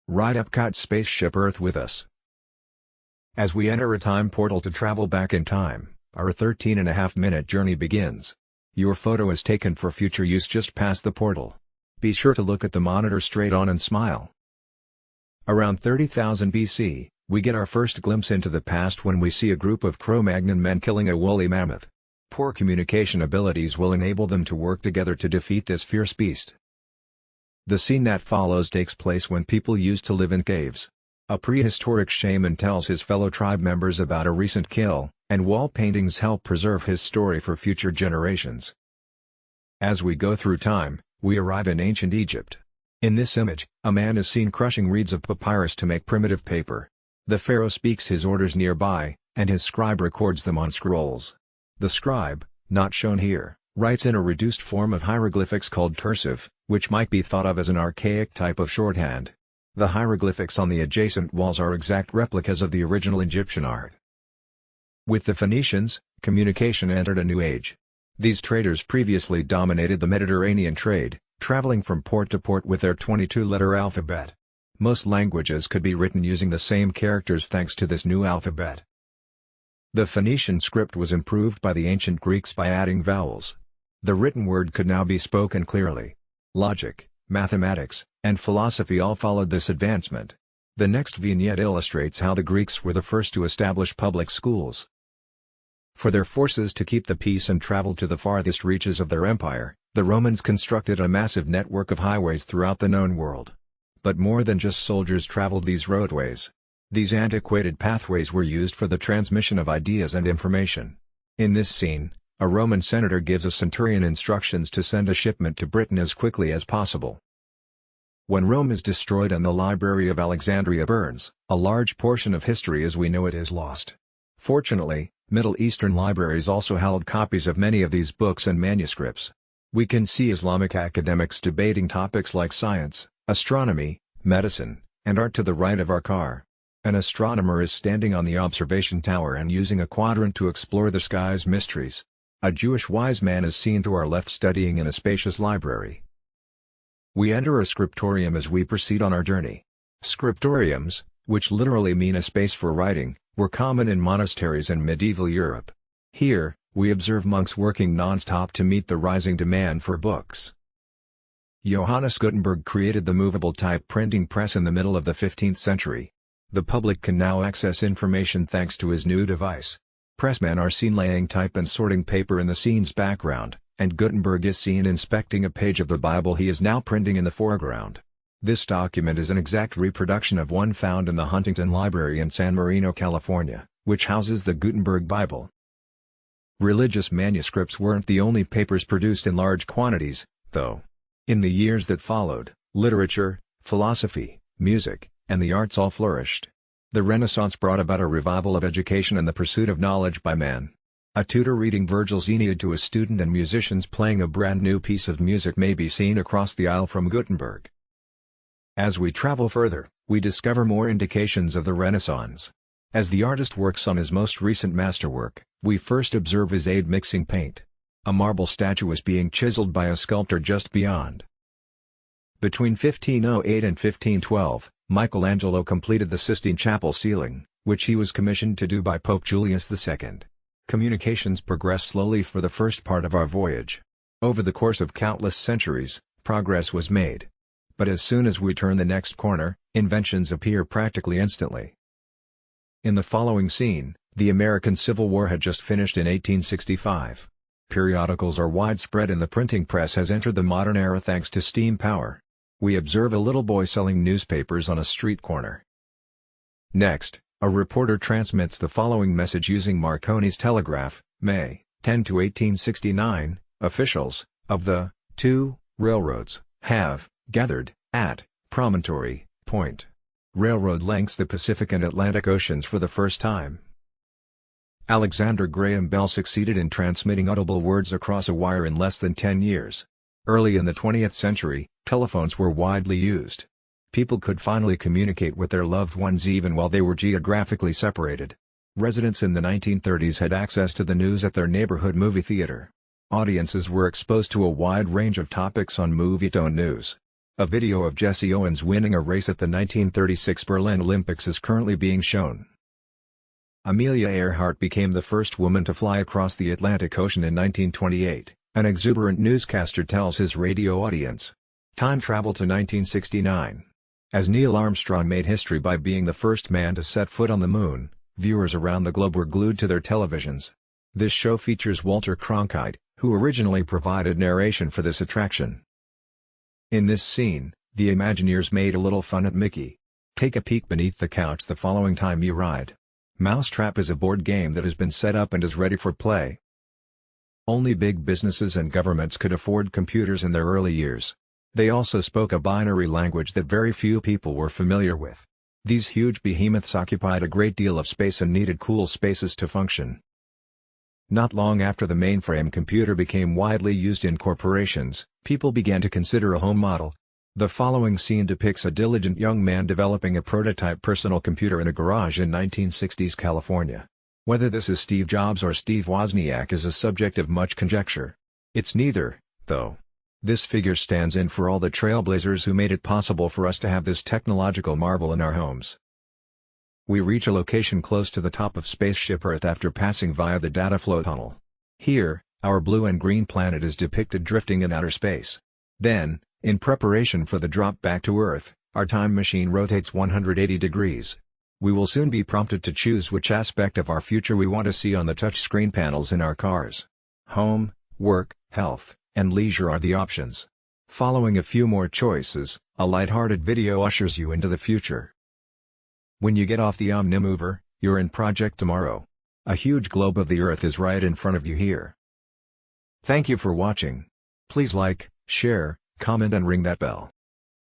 Ride Epcot's Spaceship Earth with us. As we enter a time portal to travel back in time, our 13.5-minute journey begins. Your photo is taken for future use just past the portal. Be sure to look at the monitor straight on and smile. Around 30,000 BC, we get our first glimpse into the past when we see a group of Cro-Magnon men killing a woolly mammoth. Poor communication abilities will enable them to work together to defeat this fierce beast. The scene that follows takes place when people used to live in caves. A prehistoric shaman tells his fellow tribe members about a recent kill, and wall paintings help preserve his story for future generations. As we go through time, we arrive in ancient Egypt. In this image, a man is seen crushing reeds of papyrus to make primitive paper. The pharaoh speaks his orders nearby, and his scribe records them on scrolls. The scribe, not shown here, writes in a reduced form of hieroglyphics called cursive, which might be thought of as an archaic type of shorthand. The hieroglyphics on the adjacent walls are exact replicas of the original Egyptian art. With the Phoenicians, communication entered a new age. These traders previously dominated the Mediterranean trade, traveling from port to port with their 22-letter alphabet. Most languages could be written using the same characters thanks to this new alphabet. The Phoenician script was improved by the ancient Greeks by adding vowels. The written word could now be spoken clearly. Logic, mathematics, and philosophy all followed this advancement. The next vignette illustrates how the Greeks were the first to establish public schools. For their forces to keep the peace and travel to the farthest reaches of their empire, the Romans constructed a massive network of highways throughout the known world. But more than just soldiers traveled these roadways. These antiquated pathways were used for the transmission of ideas and information. In this scene, a Roman senator gives a centurion instructions to send a shipment to Britain as quickly as possible. When Rome is destroyed and the Library of Alexandria burns, a large portion of history as we know it is lost. Fortunately, Middle Eastern libraries also held copies of many of these books and manuscripts. We can see Islamic academics debating topics like science, astronomy, medicine, and art to the right of our car. An astronomer is standing on the observation tower and using a quadrant to explore the sky's mysteries. A Jewish wise man is seen to our left studying in a spacious library. We enter a scriptorium as we proceed on our journey. Scriptoriums, which literally mean a space for writing, were common in monasteries in medieval Europe. Here, we observe monks working non-stop to meet the rising demand for books. Johannes Gutenberg created the movable type printing press in the middle of the 15th century. The public can now access information thanks to his new device. Pressmen are seen laying type and sorting paper in the scene's background, and Gutenberg is seen inspecting a page of the Bible he is now printing in the foreground. This document is an exact reproduction of one found in the Huntington Library in San Marino, California, which houses the Gutenberg Bible. Religious manuscripts weren't the only papers produced in large quantities, though. In the years that followed, literature, philosophy, music, and the arts all flourished. The Renaissance brought about a revival of education and the pursuit of knowledge by man. A tutor reading Virgil's Aeneid to a student and musicians playing a brand new piece of music may be seen across the aisle from Gutenberg. As we travel further, we discover more indications of the Renaissance. As the artist works on his most recent masterwork, we first observe his aide mixing paint. A marble statue is being chiseled by a sculptor just beyond. Between 1508 and 1512, Michelangelo completed the Sistine Chapel ceiling, which he was commissioned to do by Pope Julius II. Communications progressed slowly for the first part of our voyage. Over the course of countless centuries, progress was made. But as soon as we turn the next corner, inventions appear practically instantly. In the following scene, the American Civil War had just finished in 1865. Periodicals are widespread and the printing press has entered the modern era thanks to steam power. We observe a little boy selling newspapers on a street corner. Next, a reporter transmits the following message using Marconi's telegraph, May 10 to 1869, officials of the two railroads have gathered at Promontory Point. Railroad lengths the Pacific and Atlantic Oceans for the first time. Alexander Graham Bell succeeded in transmitting audible words across a wire in less than 10 years. Early in the 20th century, telephones were widely used. People could finally communicate with their loved ones even while they were geographically separated. Residents in the 1930s had access to the news at their neighborhood movie theater. Audiences were exposed to a wide range of topics on Movietone News. A video of Jesse Owens winning a race at the 1936 Berlin Olympics is currently being shown. Amelia Earhart became the first woman to fly across the Atlantic Ocean in 1928, an exuberant newscaster tells his radio audience. Time travel to 1969. As Neil Armstrong made history by being the first man to set foot on the moon, viewers around the globe were glued to their televisions. This show features Walter Cronkite, who originally provided narration for this attraction. In this scene, the Imagineers made a little fun at Mickey. Take a peek beneath the couch the following time you ride. Mousetrap is a board game that has been set up and is ready for play. Only big businesses and governments could afford computers in their early years. They also spoke a binary language that very few people were familiar with. These huge behemoths occupied a great deal of space and needed cool spaces to function. Not long after the mainframe computer became widely used in corporations, people began to consider a home model. The following scene depicts a diligent young man developing a prototype personal computer in a garage in 1960s California. Whether this is Steve Jobs or Steve Wozniak is a subject of much conjecture. It's neither, though. This figure stands in for all the trailblazers who made it possible for us to have this technological marvel in our homes. We reach a location close to the top of Spaceship Earth after passing via the data flow tunnel. Here, our blue and green planet is depicted drifting in outer space. Then, in preparation for the drop back to Earth, our time machine rotates 180 degrees. We will soon be prompted to choose which aspect of our future we want to see on the touchscreen panels in our cars. Home, work, health, and leisure are the options. Following a few more choices, a light-hearted video ushers you into the future. When you get off the Omnimover, you're in Project Tomorrow. A huge globe of the Earth is right in front of you here. Thank you for watching. Please like, share, comment and ring that bell.